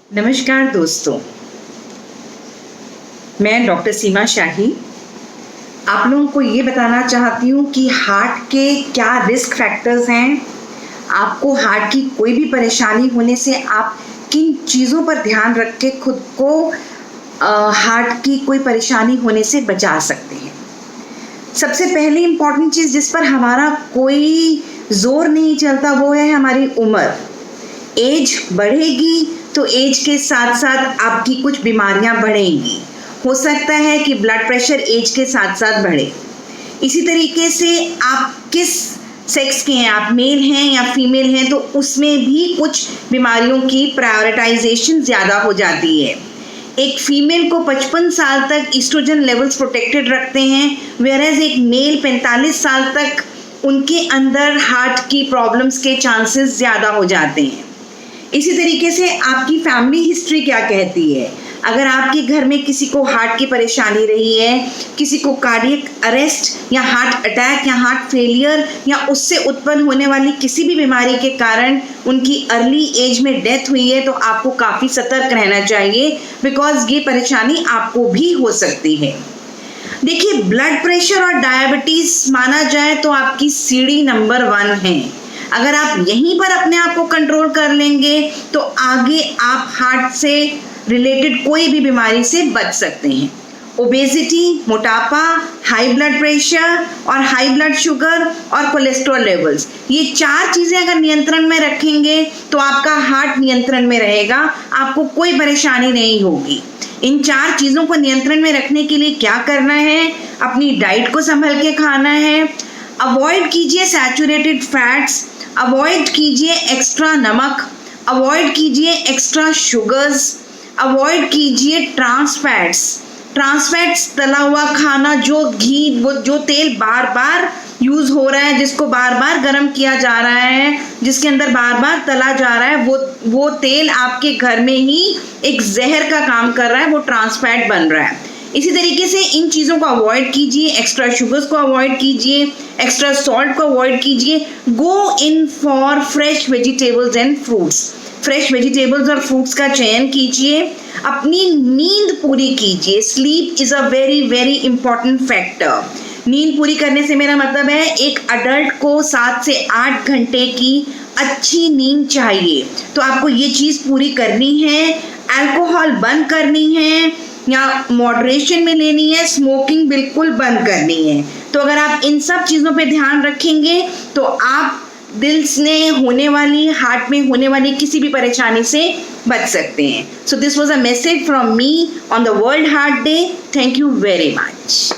नमस्कार दोस्तों, मैं डॉक्टर सीमा शाही आप लोगों को ये बताना चाहती हूँ कि हार्ट के क्या रिस्क फैक्टर्स हैं। आपको हार्ट की कोई भी परेशानी होने से आप किन चीज़ों पर ध्यान रख के खुद को हार्ट की कोई परेशानी होने से बचा सकते हैं। सबसे पहली इम्पॉर्टेंट चीज़ जिस पर हमारा कोई ज़ोर नहीं चलता वो है हमारी उम्र। एज बढ़ेगी तो एज के साथ साथ आपकी कुछ बीमारियां बढ़ेंगी। हो सकता है कि ब्लड प्रेशर एज के साथ साथ बढ़े। इसी तरीके से आप किस सेक्स के हैं, आप मेल हैं या फीमेल हैं, तो उसमें भी कुछ बीमारियों की प्रायोरिटाइजेशन ज़्यादा हो जाती है। एक फीमेल को 55 साल तक ईस्ट्रोजन लेवल्स प्रोटेक्टेड रखते हैं, वेयरएज एक मेल 45 साल तक उनके अंदर हार्ट की प्रॉब्लम्स के चांसेस ज़्यादा हो जाते हैं। इसी तरीके से आपकी फैमिली हिस्ट्री क्या कहती है। अगर आपके घर में किसी को हार्ट की परेशानी रही है, किसी को कार्डियक अरेस्ट या हार्ट अटैक या हार्ट फेलियर या उससे उत्पन्न होने वाली किसी भी बीमारी के कारण उनकी अर्ली एज में डेथ हुई है, तो आपको काफ़ी सतर्क रहना चाहिए, बिकॉज ये परेशानी आपको भी हो सकती है। देखिए, ब्लड प्रेशर और डायबिटीज़ माना जाए तो आपकी सीढ़ी नंबर 1 है। अगर आप यहीं पर अपने आप को कंट्रोल कर लेंगे तो आगे आप हार्ट से रिलेटेड कोई भी बीमारी से बच सकते हैं। ओबेसिटी, मोटापा, हाई ब्लड प्रेशर और हाई ब्लड शुगर और कोलेस्ट्रॉल लेवल्स, ये 4 चीज़ें अगर नियंत्रण में रखेंगे तो आपका हार्ट नियंत्रण में रहेगा, आपको कोई परेशानी नहीं होगी। इन 4 चीज़ों को नियंत्रण में रखने के लिए क्या करना है? अपनी डाइट को संभल के खाना है। अवॉइड कीजिए सैचुरेटेड फैट्स, अवॉइड कीजिए एक्स्ट्रा नमक, अवॉइड कीजिए एक्स्ट्रा शुगर्स, अवॉइड कीजिए ट्रांस फैट्स, तला हुआ खाना, जो घी, वो जो तेल बार बार यूज़ हो रहा है, जिसको बार बार गर्म किया जा रहा है, जिसके अंदर बार बार तला जा रहा है, वो तेल आपके घर में ही एक जहर का काम कर रहा है, वो ट्रांस फैट बन रहा है। इसी तरीके से इन चीज़ों को अवॉइड कीजिए, एक्स्ट्रा शुगर्स को अवॉइड कीजिए, एक्स्ट्रा सॉल्ट को अवॉइड कीजिए। Go in for fresh vegetables and fruits, fresh vegetables और फ्रूट्स का चयन कीजिए। अपनी नींद पूरी कीजिए। Sleep is a very very important factor. नींद पूरी करने से मेरा मतलब है एक अडल्ट को 7 से 8 घंटे की अच्छी नींद चाहिए, तो आपको ये चीज़ पूरी करनी है। अल्कोहल बंद करनी है या मॉडरेशन में लेनी है। स्मोकिंग बिल्कुल बंद करनी है। तो अगर आप इन सब चीज़ों पे ध्यान रखेंगे तो आप दिल में होने वाली, हार्ट में होने वाली किसी भी परेशानी से बच सकते हैं। So this was a message from me on the world heart day. Thank you very much.